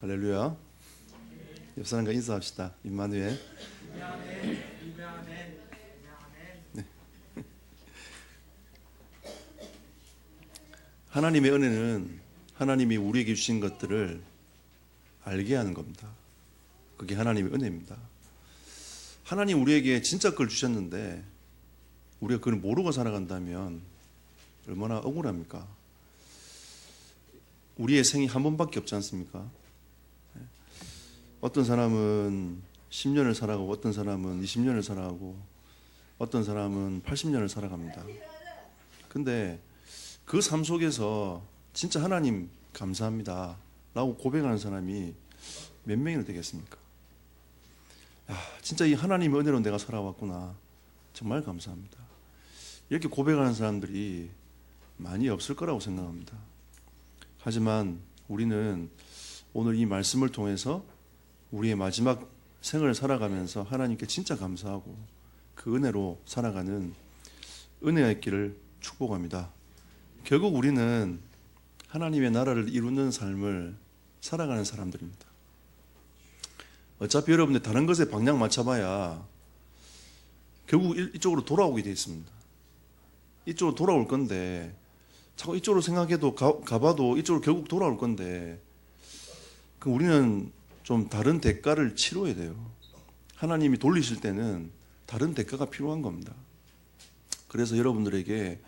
할렐루야. 옆 사람과 인사합시다. 임마누엘. 네. 하나님의 은혜는 하나님이 우리에게 주신 것들을 알게 하는 겁니다. 그게 하나님의 은혜입니다. 하나님 우리에게 진짜 그걸 주셨는데 우리가 그걸 모르고 살아간다면 얼마나 억울합니까? 우리의 생이 한 번밖에 없지 않습니까? 어떤 사람은 10년을 살아가고 어떤 사람은 20년을 살아가고 어떤 사람은 80년을 살아갑니다. 근데 그 삶 속에서 진짜 하나님 감사합니다 라고 고백하는 사람이 몇 명이나 되겠습니까? 진짜 이 하나님의 은혜로 내가 살아왔구나, 정말 감사합니다, 이렇게 고백하는 사람들이 많이 없을 거라고 생각합니다. 하지만 우리는 오늘 이 말씀을 통해서 우리의 마지막 생을 살아가면서 하나님께 진짜 감사하고 그 은혜로 살아가는 은혜가 있기를 축복합니다. 결국 우리는 하나님의 나라를 이루는 삶을 살아가는 사람들입니다. 어차피 여러분들 다른 것에 방향 맞춰봐야 결국 이쪽으로 돌아오게 되어 있습니다. 이쪽으로 돌아올 건데 자꾸 이쪽으로 생각해도 가봐도 이쪽으로 결국 돌아올 건데 우리는 좀 다른 대가를 치러야 돼요. 하나님이 돌리실 때는 다른 대가가 필요한 겁니다. 그래서 여러분들에게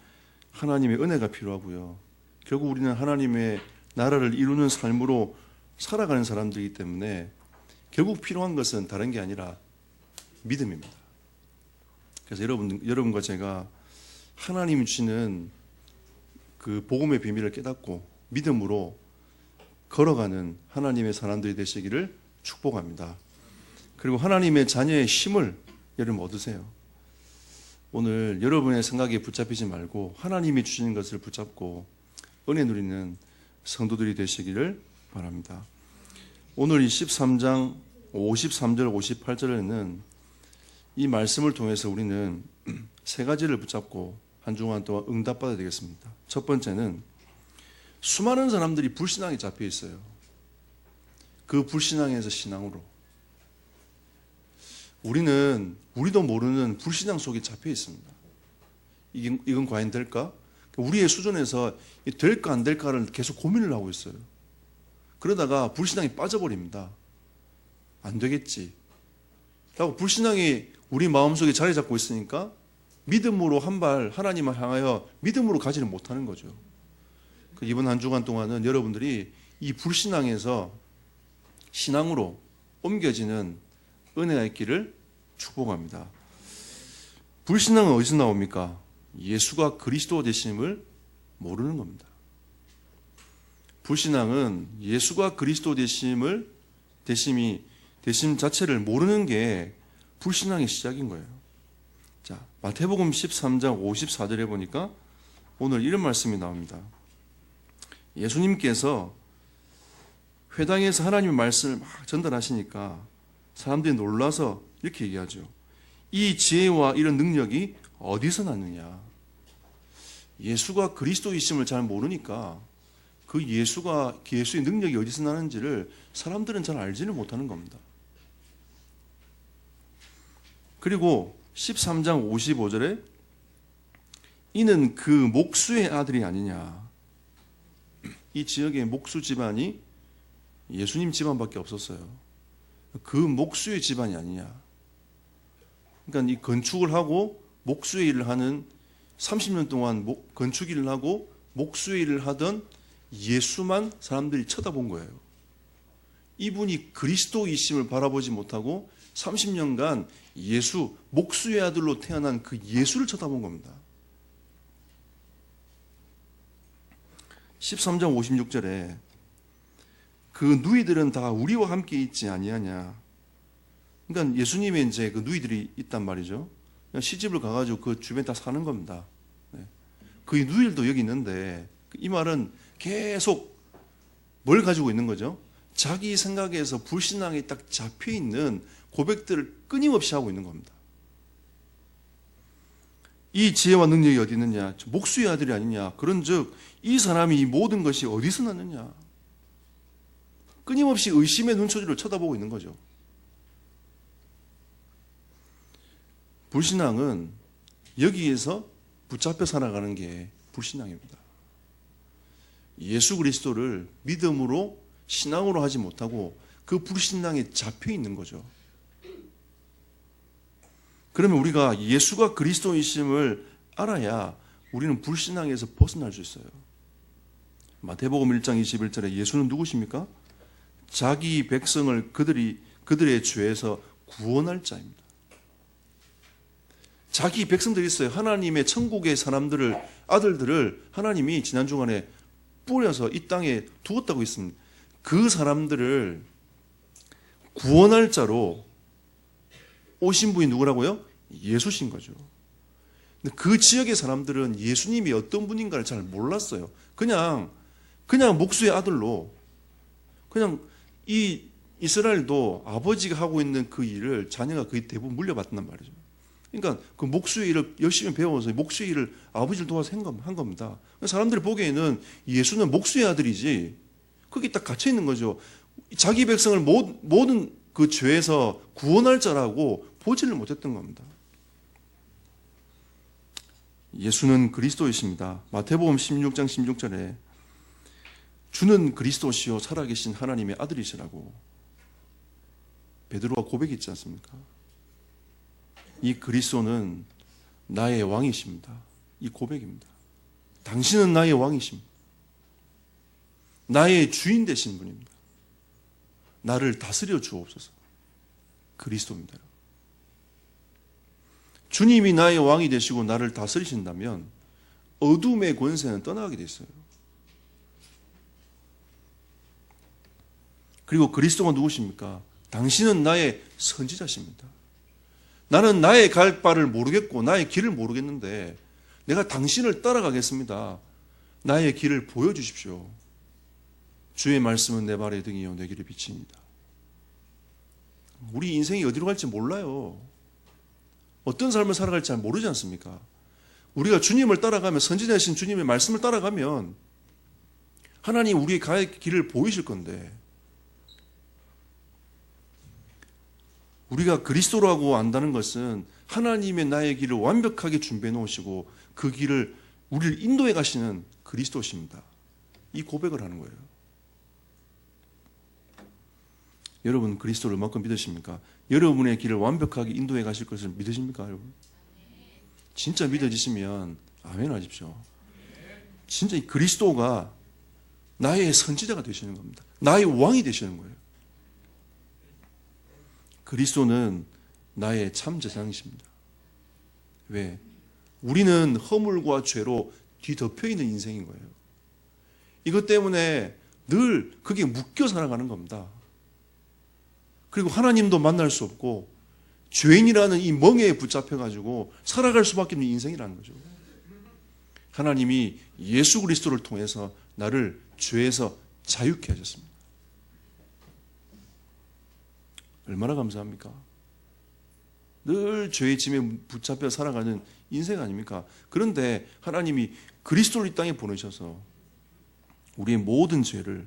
하나님의 은혜가 필요하고요. 결국 우리는 하나님의 나라를 이루는 삶으로 살아가는 사람들이기 때문에 결국 필요한 것은 다른 게 아니라 믿음입니다. 그래서 여러분과 제가 하나님이 주시는 그 복음의 비밀을 깨닫고 믿음으로 걸어가는 하나님의 사람들이 되시기를 축복합니다. 그리고 하나님의 자녀의 힘을 여러분 얻으세요. 오늘 여러분의 생각에 붙잡히지 말고 하나님이 주시는 것을 붙잡고 은혜 누리는 성도들이 되시기를 바랍니다. 오늘 이 13장 53절 58절에는 이 말씀을 통해서 우리는 세 가지를 붙잡고 한 주간 동안 응답받아야 되겠습니다. 첫 번째는 수많은 사람들이 불신앙에 잡혀 있어요. 그 불신앙에서 신앙으로. 우리도 모르는 불신앙 속에 잡혀 있습니다. 이건 과연 될까? 우리의 수준에서 될까 안 될까를 계속 고민을 하고 있어요. 그러다가 불신앙에 빠져버립니다. 안 되겠지 라고 불신앙이 우리 마음속에 자리 잡고 있으니까 믿음으로 한 발 하나님을 향하여 믿음으로 가지를 못하는 거죠. 이번 한 주간 동안은 여러분들이 이 불신앙에서 신앙으로 옮겨지는 은혜가 있기를 축복합니다. 불신앙은 어디서 나옵니까? 예수가 그리스도 되심을 모르는 겁니다. 불신앙은 예수가 그리스도 되심 자체를 모르는 게 불신앙의 시작인 거예요. 자, 마태복음 13장 54절에 보니까 오늘 이런 말씀이 나옵니다. 예수님께서 회당에서 하나님의 말씀을 막 전달하시니까 사람들이 놀라서 이렇게 얘기하죠. 이 지혜와 이런 능력이 어디서 났느냐? 예수가 그리스도이심을 잘 모르니까 그 예수의 능력이 어디서 나는지를 사람들은 잘 알지를 못하는 겁니다. 그리고 13장 55절에 이는 그 목수의 아들이 아니냐? 이 지역의 목수 집안이 예수님 집안밖에 없었어요. 그 목수의 집안이 아니냐. 그러니까 이 건축을 하고 목수의 일을 하는 30년 동안 건축 일을 하고 목수의 일을 하던 예수만 사람들이 쳐다본 거예요. 이분이 그리스도이심을 바라보지 못하고 30년간 목수의 아들로 태어난 그 예수를 쳐다본 겁니다. 13장 56절에 그 누이들은 다 우리와 함께 있지 아니하냐. 그러니까 예수님의 이제 그 누이들이 있단 말이죠. 시집을 가가지고 그 주변에 다 사는 겁니다. 그 누이들도 여기 있는데 이 말은 계속 뭘 가지고 있는 거죠? 자기 생각에서 불신앙에 딱 잡혀 있는 고백들을 끊임없이 하고 있는 겁니다. 이 지혜와 능력이 어디 있느냐? 목수의 아들이 아니냐? 그런즉 이 사람이 이 모든 것이 어디서 났느냐? 끊임없이 의심의 눈초리로 쳐다보고 있는 거죠. 불신앙은 여기에서 붙잡혀 살아가는 게 불신앙입니다. 예수 그리스도를 믿음으로 신앙으로 하지 못하고 그 불신앙에 잡혀 있는 거죠. 그러면 우리가 예수가 그리스도이심을 알아야 우리는 불신앙에서 벗어날 수 있어요. 마태복음 1장 21절에 예수는 누구십니까? 자기 백성을 그들의 죄에서 구원할 자입니다. 자기 백성들이 있어요. 하나님의 천국의 사람들을, 아들들을 하나님이 지난 주간에 뿌려서 이 땅에 두었다고 했습니다. 그 사람들을 구원할 자로 오신 분이 누구라고요? 예수신 거죠. 근데 그 지역의 사람들은 예수님이 어떤 분인가를 잘 몰랐어요. 그냥 목수의 아들로, 그냥 이 이스라엘도 아버지가 하고 있는 그 일을 자녀가 거의 대부분 물려받는단 말이죠. 그러니까 그 목수의 일을 열심히 배워서 목수의 일을 아버지를 도와서 한 겁니다. 사람들이 보기에는 예수는 목수의 아들이지, 거기 딱 갇혀 있는 거죠. 자기 백성을 모든 그 죄에서 구원할 자라고 보지를 못했던 겁니다. 예수는 그리스도이십니다. 마태복음 16장 16절에 주는 그리스도시요 살아계신 하나님의 아들이시라고 베드로가 고백했지 않습니까? 이 그리스도는 나의 왕이십니다. 이 고백입니다. 당신은 나의 왕이십니다. 나의 주인 되신 분입니다. 나를 다스려 주옵소서. 그리스도입니다. 주님이 나의 왕이 되시고 나를 다스리신다면 어둠의 권세는 떠나게 됐어요. 그리고 그리스도가 누구십니까? 당신은 나의 선지자십니다. 나는 나의 갈 바를 모르겠고 나의 길을 모르겠는데 내가 당신을 따라가겠습니다. 나의 길을 보여주십시오. 주의 말씀은 내 발의 등이요 내 길의 빛입니다. 우리 인생이 어디로 갈지 몰라요. 어떤 삶을 살아갈지 잘 모르지 않습니까? 우리가 주님을 따라가면, 선지자이신 주님의 말씀을 따라가면 하나님 우리의 갈 길을 보이실 건데, 우리가 그리스도라고 안다는 것은 하나님의 나의 길을 완벽하게 준비해 놓으시고 그 길을 우리를 인도해 가시는 그리스도십니다. 이 고백을 하는 거예요. 여러분 그리스도를 얼마큼 믿으십니까? 여러분의 길을 완벽하게 인도해 가실 것을 믿으십니까, 여러분? 진짜 믿어지시면 아멘 하십시오. 진짜 이 그리스도가 나의 선지자가 되시는 겁니다. 나의 왕이 되시는 거예요. 그리스도는 나의 참 재상이십니다. 왜? 우리는 허물과 죄로 뒤덮여 있는 인생인 거예요. 이것 때문에 늘 그게 묶여 살아가는 겁니다. 그리고 하나님도 만날 수 없고 죄인이라는 이 멍에에 붙잡혀가지고 살아갈 수밖에 없는 인생이라는 거죠. 하나님이 예수 그리스도를 통해서 나를 죄에서 자유케 하셨습니다. 얼마나 감사합니까? 늘 죄의 짐에 붙잡혀 살아가는 인생 아닙니까? 그런데 하나님이 그리스도를 이 땅에 보내셔서 우리의 모든 죄를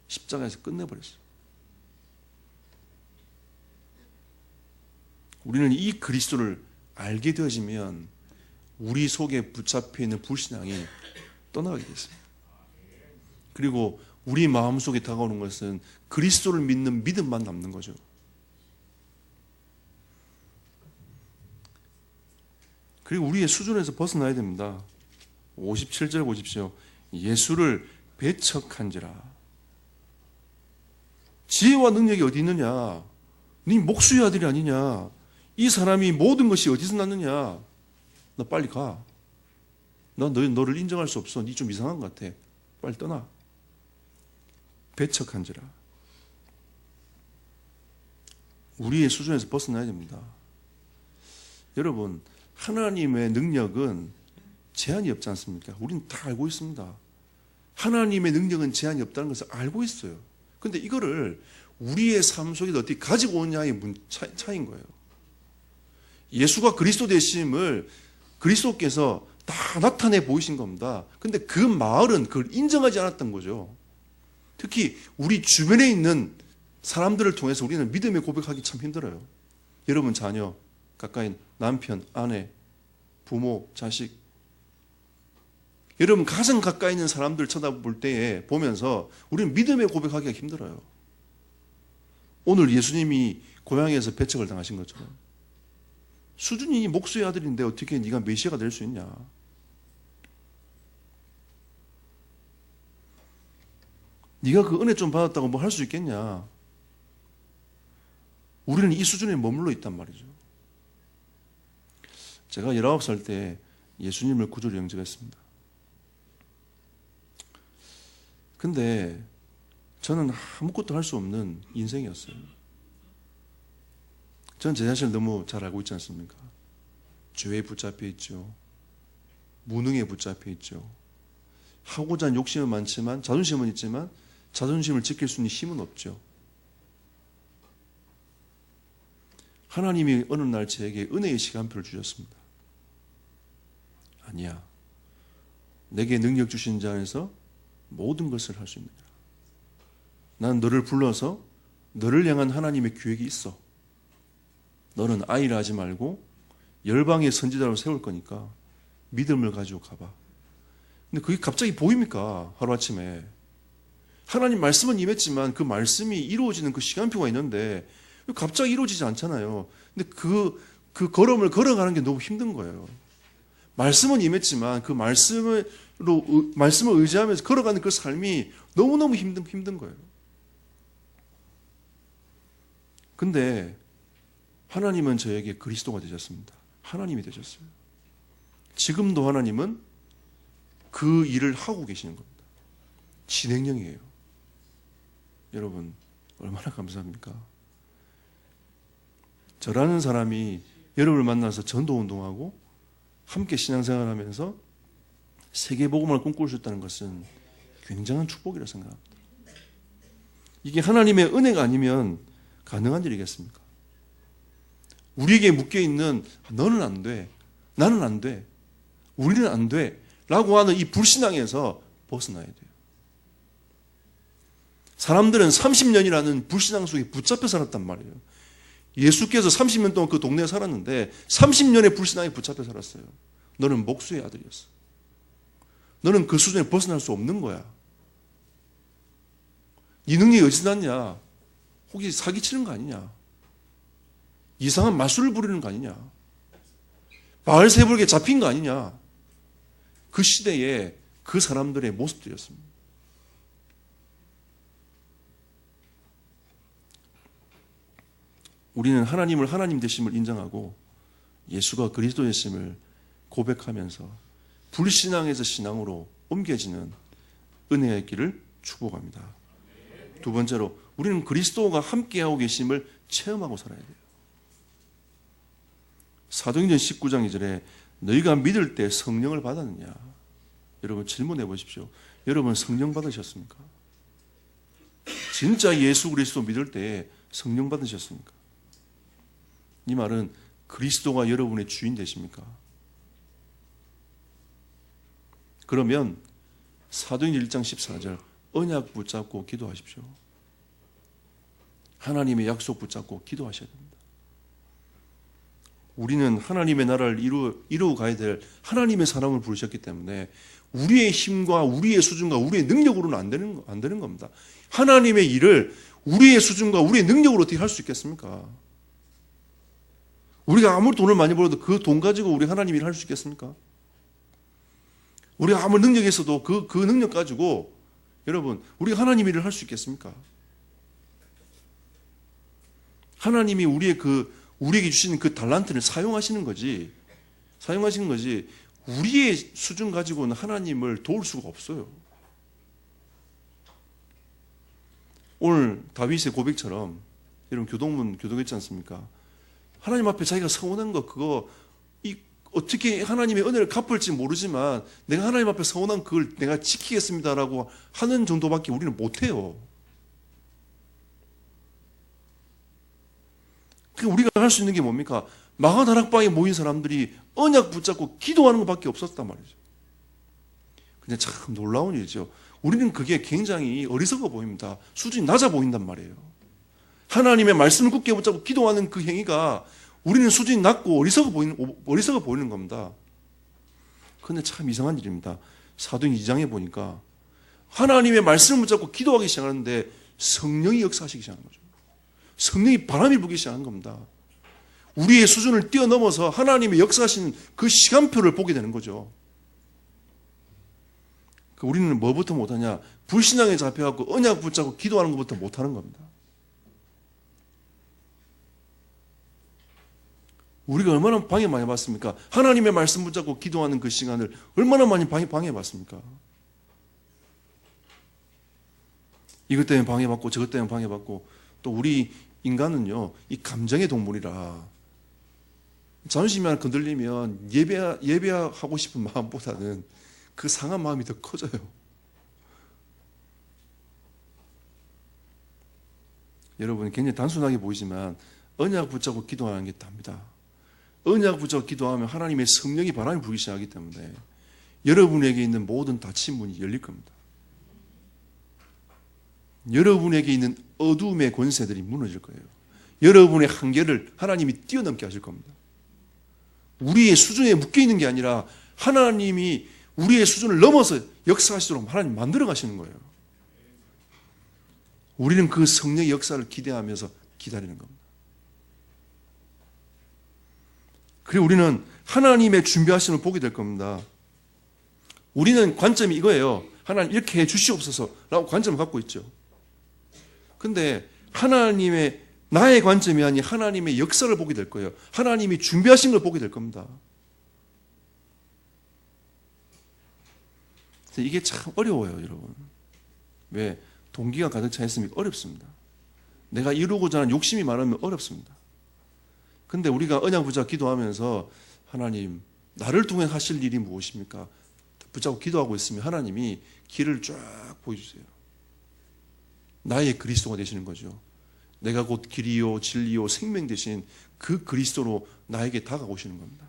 십자가에서 끝내버렸어요. 우리는 이 그리스도를 알게 되어지면 우리 속에 붙잡혀 있는 불신앙이 떠나가게 됐습니다. 그리고 우리 마음속에 다가오는 것은 그리스도를 믿는 믿음만 남는 거죠. 그리고 우리의 수준에서 벗어나야 됩니다. 57절 보십시오. 예수를 배척한지라. 지혜와 능력이 어디 있느냐? 네 목수의 아들이 아니냐? 이 사람이 모든 것이 어디서 났느냐? 너 빨리 가. 난 너를 인정할 수 없어. 네 좀 이상한 것 같아. 빨리 떠나. 배척한지라. 우리의 수준에서 벗어나야 됩니다. 여러분, 하나님의 능력은 제한이 없지 않습니까? 우리는 다 알고 있습니다. 하나님의 능력은 제한이 없다는 것을 알고 있어요. 그런데 이거를 우리의 삶 속에 어떻게 가지고 오느냐의 차이인 거예요. 예수가 그리스도 되심을 그리스도께서 다 나타내 보이신 겁니다. 그런데 그 마을은 그걸 인정하지 않았던 거죠. 특히 우리 주변에 있는 사람들을 통해서 우리는 믿음의 고백하기 참 힘들어요. 여러분 자녀, 가까이 남편, 아내, 부모, 자식, 여러분 가장 가까이 있는 사람들 쳐다볼 때에 보면서 우리는 믿음의 고백하기가 힘들어요. 오늘 예수님이 고향에서 배척을 당하신 것처럼 수준이 목수의 아들인데 어떻게 네가 메시아가 될 수 있냐. 네가 그 은혜 좀 받았다고 뭐 할 수 있겠냐. 우리는 이 수준에 머물러 있단 말이죠. 제가 19살 때 예수님을 구주로 영접했습니다. 근데 저는 아무것도 할 수 없는 인생이었어요. 저는 제 자신을 너무 잘 알고 있지 않습니까? 죄에 붙잡혀 있죠. 무능에 붙잡혀 있죠. 하고자 하는 욕심은 많지만, 자존심은 있지만 자존심을 지킬 수 있는 힘은 없죠. 하나님이 어느 날 저에게 은혜의 시간표를 주셨습니다. 아니야. 내게 능력 주신 자 안에서 모든 것을 할 수 있느냐. 난 너를 불러서 너를 향한 하나님의 계획이 있어. 너는 아이라 하지 말고 열방의 선지자로 세울 거니까 믿음을 가지고 가봐. 근데 그게 갑자기 보입니까? 하루아침에. 하나님 말씀은 임했지만 그 말씀이 이루어지는 그 시간표가 있는데 갑자기 이루어지지 않잖아요. 근데 그 걸음을 걸어가는 게 너무 힘든 거예요. 말씀은 임했지만 그 말씀을 의지하면서 걸어가는 그 삶이 너무너무 힘든 거예요. 근데 하나님은 저에게 그리스도가 되셨습니다. 하나님이 되셨어요. 지금도 하나님은 그 일을 하고 계시는 겁니다. 진행형이에요. 여러분 얼마나 감사합니까? 저라는 사람이 여러분을 만나서 전도운동하고 함께 신앙생활하면서 세계복음을 꿈꿀 수 있다는 것은 굉장한 축복이라고 생각합니다. 이게 하나님의 은혜가 아니면 가능한 일이겠습니까? 우리에게 묶여있는 너는 안 돼, 나는 안 돼, 우리는 안 돼 라고 하는 이 불신앙에서 벗어나야 돼요. 사람들은 30년이라는 불신앙 속에 붙잡혀 살았단 말이에요. 예수께서 30년 동안 그 동네에 살았는데 30년의 불신앙에 붙잡혀 살았어요. 너는 목수의 아들이었어. 너는 그 수준에 벗어날 수 없는 거야. 네 능력이 어디서 났냐? 혹시 사기치는 거 아니냐? 이상한 마술을 부리는 거 아니냐? 바알세불에게 잡힌 거 아니냐? 그 시대에 그 사람들의 모습들이었습니다. 우리는 하나님을 하나님 되심을 인정하고 예수가 그리스도 되심을 고백하면서 불신앙에서 신앙으로 옮겨지는 은혜의 길을 축복합니다. 두 번째로 우리는 그리스도가 함께하고 계심을 체험하고 살아야 돼요. 사도행전 19장 2절에 너희가 믿을 때 성령을 받았느냐? 여러분 질문해 보십시오. 여러분 성령 받으셨습니까? 진짜 예수 그리스도 믿을 때 성령 받으셨습니까? 이 말은 그리스도가 여러분의 주인 되십니까? 그러면 사도행전 1장 14절 언약 붙잡고 기도하십시오. 하나님의 약속 붙잡고 기도하셔야 됩니다. 우리는 하나님의 나라를 이루어 가야 될 하나님의 사람을 부르셨기 때문에 우리의 힘과 우리의 수준과 우리의 능력으로는 안 되는 겁니다. 하나님의 일을 우리의 수준과 우리의 능력으로 어떻게 할 수 있겠습니까? 우리가 아무리 돈을 많이 벌어도 그 돈 가지고 우리 하나님 일을 할 수 있겠습니까? 우리가 아무리 능력이 있어도 그 능력 가지고 여러분 우리가 하나님 일을 할 수 있겠습니까? 하나님이 우리에게 주시는 그 달란트를 사용하시는 거지 우리의 수준 가지고는 하나님을 도울 수가 없어요. 오늘 다윗의 고백처럼 여러분 교동문 교독했지 않습니까? 하나님 앞에 자기가 서원한 거 그거 어떻게 하나님의 은혜를 갚을지 모르지만 내가 하나님 앞에 서원한 그걸 내가 지키겠습니다라고 하는 정도밖에 우리는 못해요. 우리가 할 수 있는 게 뭡니까? 마가다락방에 모인 사람들이 언약 붙잡고 기도하는 것밖에 없었단 말이죠. 근데 참 놀라운 일이죠. 우리는 그게 굉장히 어리석어 보입니다. 수준이 낮아 보인단 말이에요. 하나님의 말씀을 굳게 붙잡고 기도하는 그 행위가 우리는 수준이 낮고 어리석어 보이는 겁니다. 그런데 참 이상한 일입니다. 사도행 2장에 보니까 하나님의 말씀을 붙잡고 기도하기 시작하는데 성령이 역사하시기 시작하는 거죠. 성령이 바람이 불기 시작한 겁니다. 우리의 수준을 뛰어넘어서 하나님의 역사하시는 그 시간표를 보게 되는 거죠. 우리는 뭐부터 못하냐? 불신앙에 잡혀갖고 언약 붙잡고 기도하는 것부터 못하는 겁니다. 우리가 얼마나 방해 많이 받습니까? 하나님의 말씀 붙잡고 기도하는 그 시간을 얼마나 많이 방해받습니까? 이것 때문에 방해받고 저것 때문에 방해받고, 또 우리 인간은요, 이 감정의 동물이라 자존심이 하나 건들리면 예배하고 싶은 마음보다는 그 상한 마음이 더 커져요. 여러분, 굉장히 단순하게 보이지만 언약 붙잡고 기도하는 게 답니다. 언약 붙잡고 기도하면 하나님의 성령이 바람이 불기 시작하기 때문에 여러분에게 있는 모든 닫힌 문이 열릴 겁니다. 여러분에게 있는 어둠의 권세들이 무너질 거예요. 여러분의 한계를 하나님이 뛰어넘게 하실 겁니다. 우리의 수준에 묶여있는 게 아니라 하나님이 우리의 수준을 넘어서 역사하시도록 하나님 만들어 가시는 거예요. 우리는 그 성령의 역사를 기대하면서 기다리는 겁니다. 그리고 우리는 하나님의 준비하심을 보게 될 겁니다. 우리는 관점이 이거예요. 하나님 이렇게 해 주시옵소서라고 관점을 갖고 있죠. 근데 하나님의 나의 관점이 아닌 하나님의 역사를 보게 될 거예요. 하나님이 준비하신 걸 보게 될 겁니다. 이게 참 어려워요, 여러분. 왜? 동기가 가득 차 있으면 어렵습니다. 내가 이루고자 하는 욕심이 많으면 어렵습니다. 근데 우리가 언약 붙잡고 기도하면서 하나님, 나를 통해 하실 일이 무엇입니까? 붙잡고 기도하고 있으면 하나님이 길을 쫙 보여주세요. 나의 그리스도가 되시는 거죠. 내가 곧 길이요 진리요 생명 되신 그 그리스도로 나에게 다가오시는 겁니다.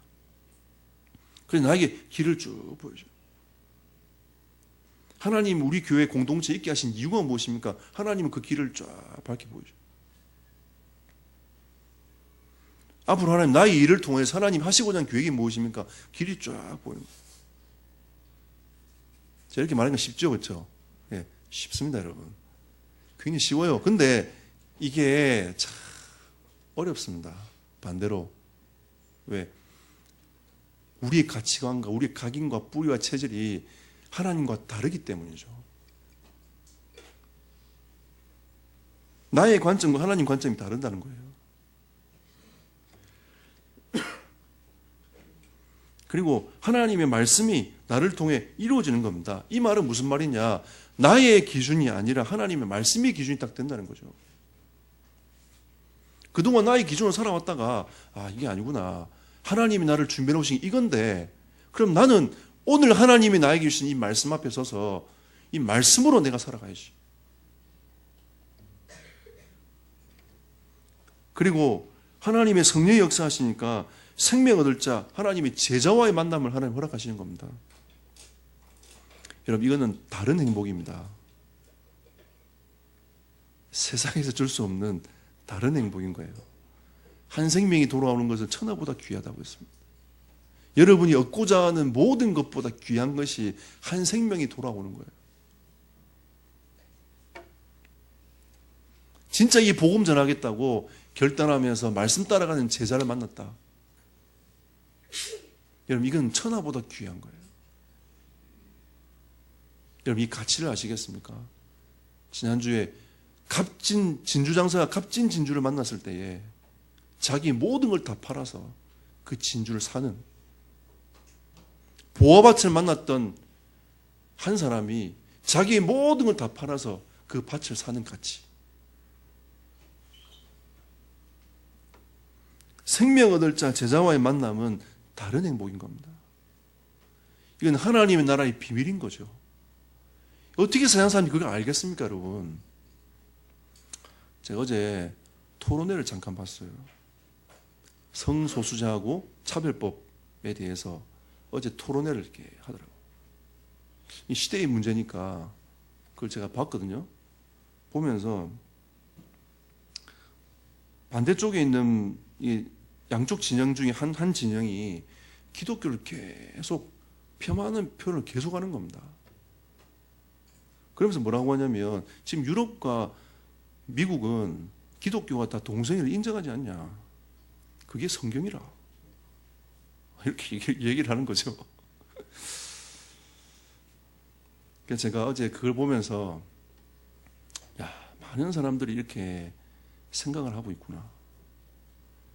그래서 나에게 길을 쭉 보여줘요. 하나님 우리 교회 공동체에 있게 하신 이유가 무엇입니까? 하나님은 그 길을 쫙 밝게 보여줘요. 앞으로 하나님 나의 일을 통해서 하나님 하시고자 하는 계획이 무엇입니까? 길이 쫙 보이는 거예요. 제가 이렇게 말하는 건 쉽죠, 그렇죠? 네, 쉽습니다, 여러분. 굉장히 쉬워요. 근데 이게 참 어렵습니다. 반대로. 왜? 우리의 가치관과 우리의 각인과 뿌리와 체질이 하나님과 다르기 때문이죠. 나의 관점과 하나님 관점이 다른다는 거예요. 그리고 하나님의 말씀이 나를 통해 이루어지는 겁니다. 이 말은 무슨 말이냐? 나의 기준이 아니라 하나님의 말씀의 기준이 딱 된다는 거죠. 그동안 나의 기준으로 살아왔다가 이게 아니구나. 하나님이 나를 준비해 놓으신 게 이건데 그럼 나는 오늘 하나님이 나에게 주신 이 말씀 앞에 서서 이 말씀으로 내가 살아가야지. 그리고 하나님의 성령의 역사하시니까 생명 얻을 자 하나님의 제자와의 만남을 하나님 허락하시는 겁니다. 여러분 이거는 다른 행복입니다. 세상에서 줄 수 없는 다른 행복인 거예요. 한 생명이 돌아오는 것은 천하보다 귀하다고 했습니다. 여러분이 얻고자 하는 모든 것보다 귀한 것이 한 생명이 돌아오는 거예요. 진짜 이 복음 전하겠다고 결단하면서 말씀 따라가는 제자를 만났다. 여러분 이건 천하보다 귀한 거예요. 여러분 이 가치를 아시겠습니까? 지난주에 진주장사가 값진 진주를 만났을 때에 자기 모든 걸 다 팔아서 그 진주를 사는, 보화밭을 만났던 한 사람이 자기의 모든 걸 다 팔아서 그 밭을 사는 가치. 생명 얻을 자 제자와의 만남은 다른 행복인 겁니다. 이건 하나님의 나라의 비밀인 거죠. 어떻게 세상 사람이 그걸 알겠습니까, 여러분? 제가 어제 토론회를 잠깐 봤어요. 성소수자하고 차별법에 대해서 어제 토론회를 이렇게 하더라고요. 이 시대의 문제니까 그걸 제가 봤거든요. 보면서 반대쪽에 있는 이 양쪽 진영 중에 한 진영이 기독교를 계속 폄하하는 표현을 계속하는 겁니다. 그러면서 뭐라고 하냐면 지금 유럽과 미국은 기독교가 다 동성애를 인정하지 않냐. 그게 성경이라. 이렇게 얘기를 하는 거죠. 그러니까 제가 어제 그걸 보면서 많은 사람들이 이렇게 생각을 하고 있구나.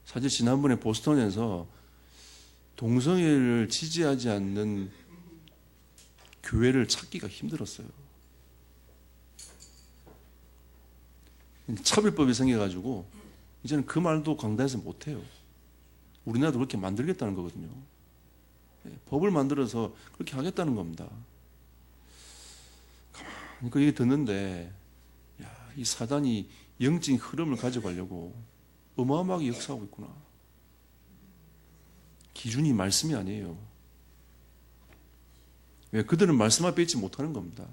사실 지난번에 보스턴에서 동성애를 지지하지 않는 교회를 찾기가 힘들었어요. 차별법이 생겨가지고 이제는 그 말도 강단에서 못해요. 우리나라도 그렇게 만들겠다는 거거든요. 법을 만들어서 그렇게 하겠다는 겁니다. 가만히 그 얘기 듣는데 이 사단이 영적인 흐름을 가져가려고 어마어마하게 역사하고 있구나. 기준이 말씀이 아니에요. 왜? 그들은 말씀 앞에 있지 못하는 겁니다.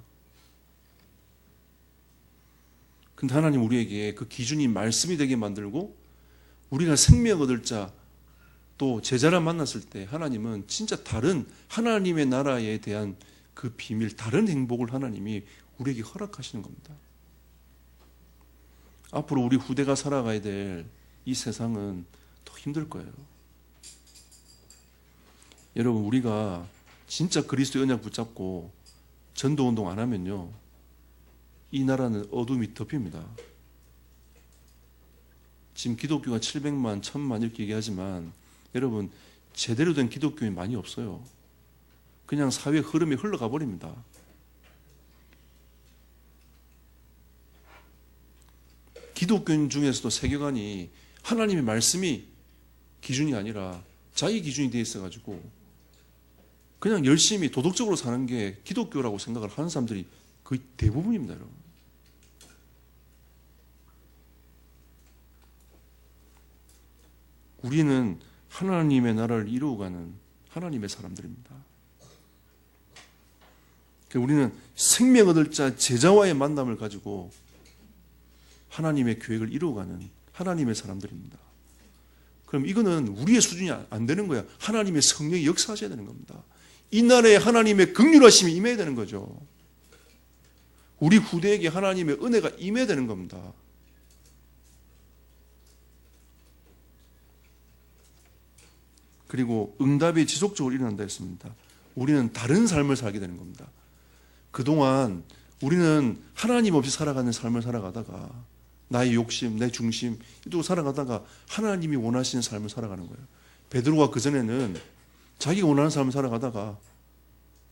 근데 하나님 우리에게 그 기준이 말씀이 되게 만들고 우리가 생명 얻을 자 또 제자를 만났을 때 하나님은 진짜 다른 하나님의 나라에 대한 그 비밀, 다른 행복을 하나님이 우리에게 허락하시는 겁니다. 앞으로 우리 후대가 살아가야 될 이 세상은 더 힘들 거예요. 여러분, 우리가 진짜 그리스도의 언약 붙잡고 전도운동 안 하면요, 이 나라는 어둠이 덮입니다. 지금 기독교가 700만, 1000만 이렇게 얘기하지만 여러분, 제대로 된 기독교인 많이 없어요. 그냥 사회 흐름이 흘러가 버립니다. 기독교인 중에서도 세계관이 하나님의 말씀이 기준이 아니라 자기 기준이 되어 있어가지고 그냥 열심히 도덕적으로 사는 게 기독교라고 생각을 하는 사람들이 거의 대부분입니다, 여러분. 우리는 하나님의 나라를 이루어가는 하나님의 사람들입니다. 우리는 생명 얻을 자 제자와의 만남을 가지고 하나님의 계획을 이루어가는 하나님의 사람들입니다. 그럼 이거는 우리의 수준이 안 되는 거야. 하나님의 성령이 역사하셔야 되는 겁니다. 이 나라에 하나님의 긍휼하심이 임해야 되는 거죠. 우리 후대에게 하나님의 은혜가 임해야 되는 겁니다. 그리고 응답이 지속적으로 일어난다 했습니다. 우리는 다른 삶을 살게 되는 겁니다. 그동안 우리는 하나님 없이 살아가는 삶을 살아가다가 나의 욕심, 내 중심 이쪽으로 살아가다가 하나님이 원하시는 삶을 살아가는 거예요. 베드로가 그전에는 자기가 원하는 삶을 살아가다가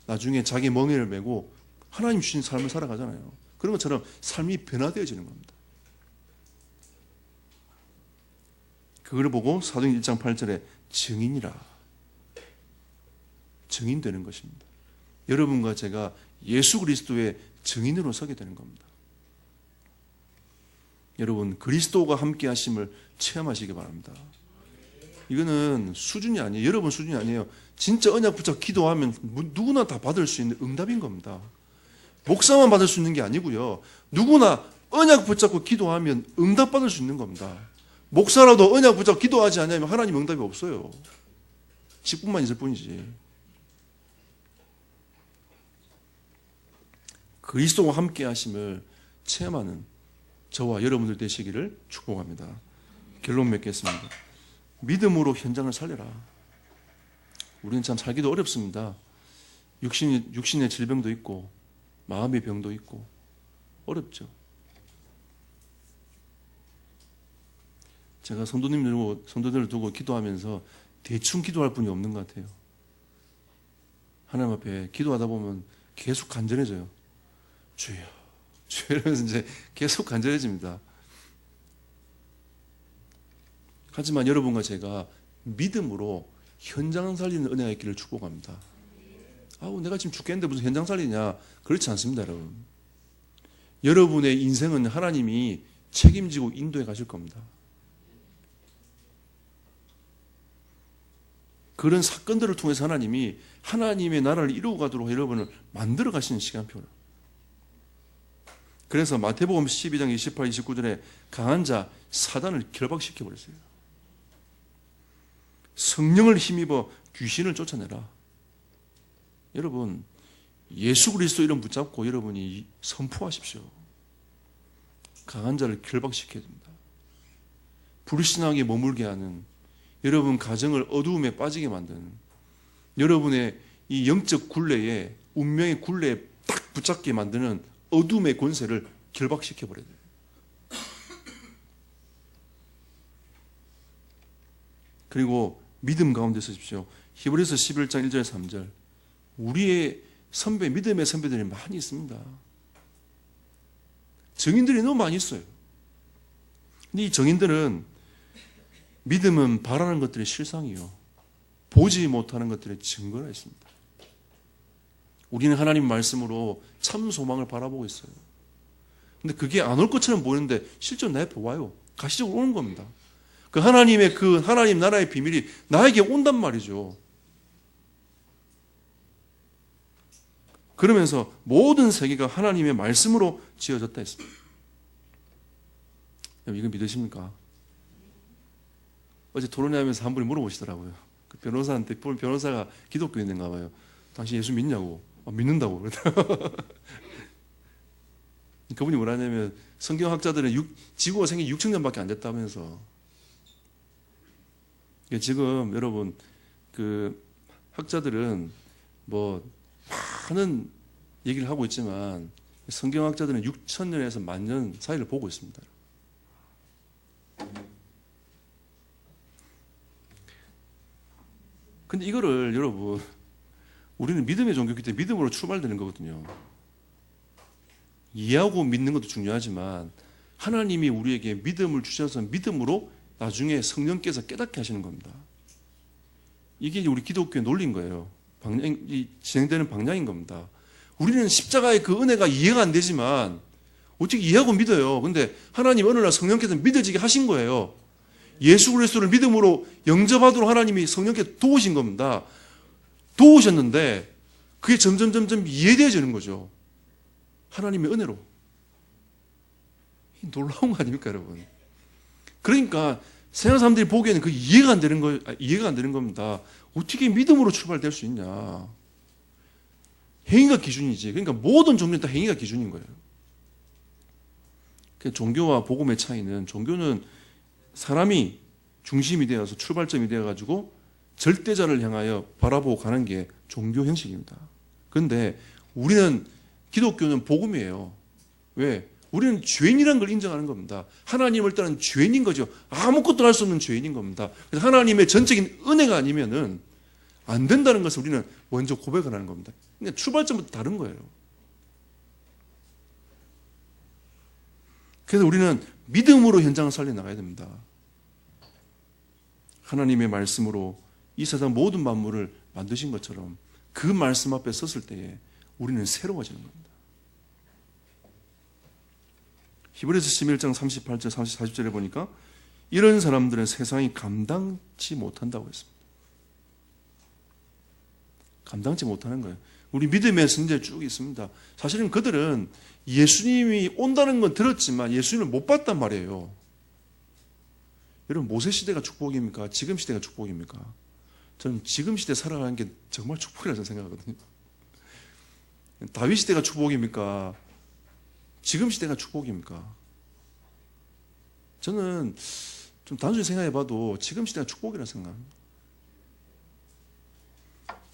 나중에 자기 멍에를 메고 하나님 주신 삶을 살아가잖아요. 그런 것처럼 삶이 변화되어지는 겁니다. 그걸 보고 사도행전 1장 8절에 증인이라, 증인되는 것입니다. 여러분과 제가 예수 그리스도의 증인으로 서게 되는 겁니다. 여러분, 그리스도가 함께 하심을 체험하시기 바랍니다. 이거는 수준이 아니에요. 여러분 수준이 아니에요. 진짜 언약 붙잡고 기도하면 누구나 다 받을 수 있는 응답인 겁니다. 목사만 받을 수 있는 게 아니고요. 누구나 언약 붙잡고 기도하면 응답 받을 수 있는 겁니다. 목사라도 언약 붙잡고 기도하지 않으면 하나님 응답이 없어요. 직분만 있을 뿐이지. 그리스도와 함께 하심을 체험하는 저와 여러분들 되시기를 축복합니다. 결론 맺겠습니다. 믿음으로 현장을 살려라. 우리는 참 살기도 어렵습니다. 육신의 질병도 있고 마음의 병도 있고 어렵죠. 제가 성도들을 두고 기도하면서 대충 기도할 분이 없는 것 같아요. 하나님 앞에 기도하다 보면 계속 간절해져요. 주여, 주여 이러면서 이제 계속 간절해집니다. 하지만 여러분과 제가 믿음으로 현장 살리는 은혜가 있기를 축복합니다. 아우, 내가 지금 죽겠는데 무슨 현장 살리냐? 그렇지 않습니다, 여러분. 여러분의 인생은 하나님이 책임지고 인도해 가실 겁니다. 그런 사건들을 통해서 하나님이 하나님의 나라를 이루어 가도록 여러분을 만들어 가시는 시간표를. 그래서 마태복음 12장 28, 29절에 강한 자 사단을 결박시켜 버렸어요. 성령을 힘입어 귀신을 쫓아내라. 여러분, 예수 그리스도 이름 붙잡고 여러분이 선포하십시오. 강한 자를 결박시켜야 됩니다. 불신앙에 머물게 하는, 여러분 가정을 어두움에 빠지게 만드는, 여러분의 이 영적 굴레에, 운명의 굴레에 딱 붙잡게 만드는 어둠의 권세를 결박시켜버려야 돼요. 그리고 믿음 가운데 서십시오. 히브리서 11장 1절 3절. 우리의 선배, 믿음의 선배들이 많이 있습니다. 정인들이 너무 많이 있어요. 근데 이 정인들은 믿음은 바라는 것들의 실상이요, 보지 못하는 것들의 증거가 있습니다. 우리는 하나님 말씀으로 참 소망을 바라보고 있어요. 근데 그게 안 올 것처럼 보이는데 실제로 내 앞에 와요. 가시적으로 오는 겁니다. 그 하나님 나라의 비밀이 나에게 온단 말이죠. 그러면서 모든 세계가 하나님의 말씀으로 지어졌다 했습니다. 이거 믿으십니까? 어제 토론회하면서 한 분이 물어보시더라고요. 그 변호사한테, 변호사가 기독교인인가 봐요. 당신 예수 믿냐고. 믿는다고 그러더라고요. 그분이 뭐라냐면 성경학자들은 지구가 생긴 6천 년밖에 안 됐다면서. 지금 여러분 그 학자들은 뭐 많은 얘기를 하고 있지만 성경학자들은 6천 년에서 10,000년 사이를 보고 있습니다. 근데 이거를 여러분, 우리는 믿음의 종교이기 때문에 믿음으로 출발되는 거거든요. 이해하고 믿는 것도 중요하지만 하나님이 우리에게 믿음을 주셔서 믿음으로 나중에 성령께서 깨닫게 하시는 겁니다. 이게 우리 기독교의 논리인 거예요. 진행되는 방향인 겁니다. 우리는 십자가의 그 은혜가 이해가 안 되지만 어떻게 이해하고 믿어요. 근데 하나님 어느 날 성령께서 믿어지게 하신 거예요. 예수 그리스도를 믿음으로 영접하도록 하나님이 성령께 도우신 겁니다. 도우셨는데 그게 점점 이해되어지는 거죠. 하나님의 은혜로. 놀라운 거 아닙니까, 여러분? 그러니까 세상 사람들이 보기에는 그 이해가 안 되는 겁니다. 어떻게 믿음으로 출발될 수 있냐? 행위가 기준이지. 그러니까 모든 종교는 다 행위가 기준인 거예요. 종교와 복음의 차이는, 종교는 사람이 중심이 되어서 출발점이 되어가지고 절대자를 향하여 바라보고 가는 게 종교 형식입니다. 그런데 우리는, 기독교는 복음이에요. 왜? 우리는 죄인이라는 걸 인정하는 겁니다. 하나님을 따른 죄인인 거죠. 아무것도 할 수 없는 죄인인 겁니다. 그래서 하나님의 전적인 은혜가 아니면은 안 된다는 것을 우리는 먼저 고백을 하는 겁니다. 그러니까 출발점부터 다른 거예요. 그래서 우리는 믿음으로 현장을 살려나가야 됩니다. 하나님의 말씀으로 이 세상 모든 만물을 만드신 것처럼 그 말씀 앞에 섰을 때에 우리는 새로워지는 겁니다. 히브리서 11장 38절, 40절에 보니까 이런 사람들은 세상이 감당치 못한다고 했습니다. 감당치 못하는 거예요. 우리 믿음의 선지자 쭉 있습니다. 사실은 그들은 예수님이 온다는 건 들었지만 예수님을 못 봤단 말이에요. 여러분, 모세 시대가 축복입니까? 지금 시대가 축복입니까? 저는 지금 시대 살아가는 게 정말 축복이라고 생각하거든요. 다윗 시대가 축복입니까? 지금 시대가 축복입니까? 저는 좀 단순히 생각해 봐도 지금 시대가 축복이라고 생각합니다.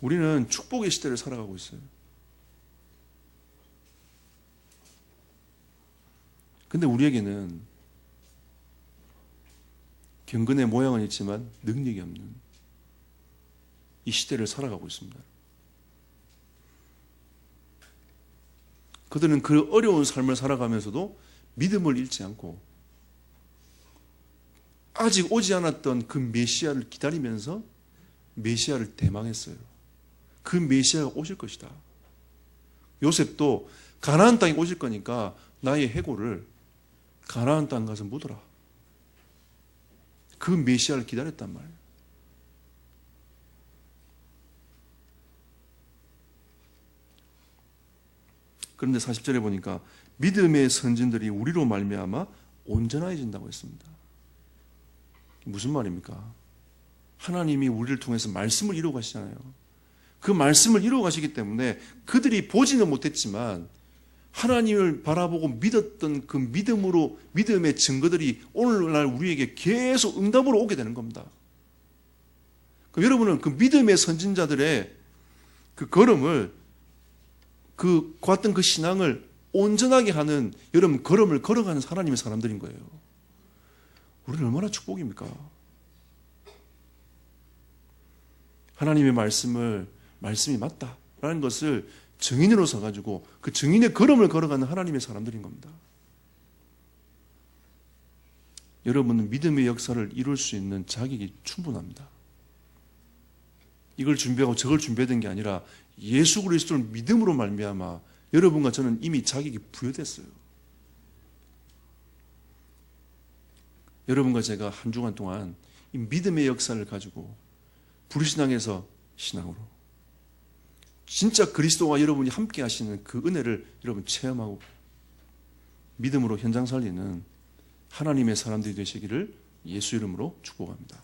우리는 축복의 시대를 살아가고 있어요. 근데 우리에게는 경건의 모양은 있지만 능력이 없는 이 시대를 살아가고 있습니다. 그들은 그 어려운 삶을 살아가면서도 믿음을 잃지 않고 아직 오지 않았던 그 메시아를 기다리면서 메시아를 대망했어요. 그 메시아가 오실 것이다. 요셉도 가나안 땅에 오실 거니까 나의 해골을 가나안 땅 가서 묻어라. 그 메시아를 기다렸단 말이에요. 그런데 40절에 보니까 믿음의 선진들이 우리로 말미암아 온전해진다고 했습니다. 무슨 말입니까? 하나님이 우리를 통해서 말씀을 이루어 가시잖아요. 그 말씀을 이루어 가시기 때문에 그들이 보지는 못했지만 하나님을 바라보고 믿었던 그 믿음의 증거들이 오늘날 우리에게 계속 응답으로 오게 되는 겁니다. 그럼 여러분은 그 믿음의 선진자들의 그 걸음을, 그 갖던 그 신앙을 온전하게 하는 여러분 걸음을 걸어가는 하나님의 사람들인 거예요. 우리는 얼마나 축복입니까? 하나님의 말씀이 맞다라는 것을 증인으로 서가지고 그 증인의 걸음을 걸어가는 하나님의 사람들인 겁니다. 여러분은 믿음의 역사를 이룰 수 있는 자격이 충분합니다. 이걸 준비하고 저걸 준비된 게 아니라 예수 그리스도를 믿음으로 말미암아 여러분과 저는 이미 자격이 부여됐어요. 여러분과 제가 한 주간 동안 이 믿음의 역사를 가지고 불신앙에서 신앙으로 진짜 그리스도와 여러분이 함께 하시는 그 은혜를 여러분 체험하고 믿음으로 현장 살리는 하나님의 사람들이 되시기를 예수 이름으로 축복합니다.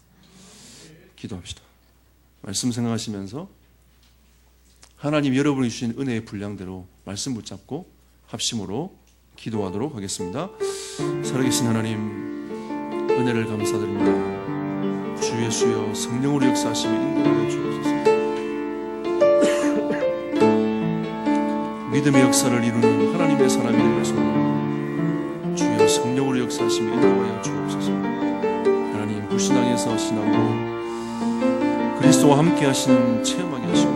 기도합시다. 말씀 생각하시면서 하나님 여러분이 주신 은혜의 분량대로 말씀 붙잡고 합심으로 기도하도록 하겠습니다. 살아계신 하나님 은혜를 감사드립니다. 주 예수여 성령으로 역사하시며 인도하여 주옵소서. 믿음의 역사를 이루는 하나님의 사람이 되길 소원합니다. 주여 성령으로 역사하시며 인도하여 주옵소서. 하나님 불신앙에서 신앙으로 그리스도와 함께 하시는 체험하게 하시고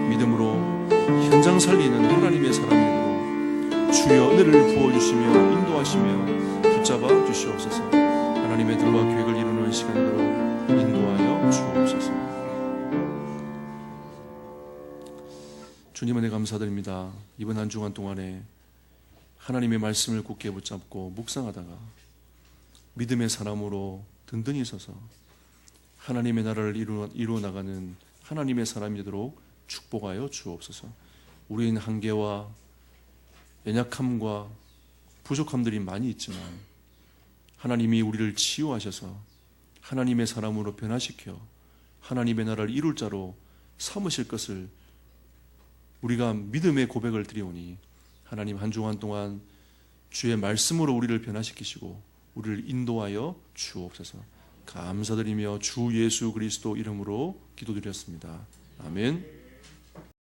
믿음으로 현장 살리는 하나님의 사람이 되도록 주여 은혜를 부어주시며 인도하시며 붙잡아 주시옵소서. 하나님의 들과 계획을 이루는 시간으로 인도하여 주옵소서. 주님 은혜 감사드립니다. 이번 한 주간 동안에 하나님의 말씀을 굳게 붙잡고 묵상하다가 믿음의 사람으로 든든히 서서 하나님의 나라를 이루어 나가는 하나님의 사람이 되도록 축복하여 주옵소서. 우리의 한계와 연약함과 부족함들이 많이 있지만 하나님이 우리를 치유하셔서 하나님의 사람으로 변화시켜 하나님의 나라를 이룰 자로 삼으실 것을 우리가 믿음의 고백을 드리오니 하나님 한 주간 동안 주의 말씀으로 우리를 변화시키시고 우리를 인도하여 주옵소서. 감사드리며 주 예수 그리스도 이름으로 기도드렸습니다. 아멘.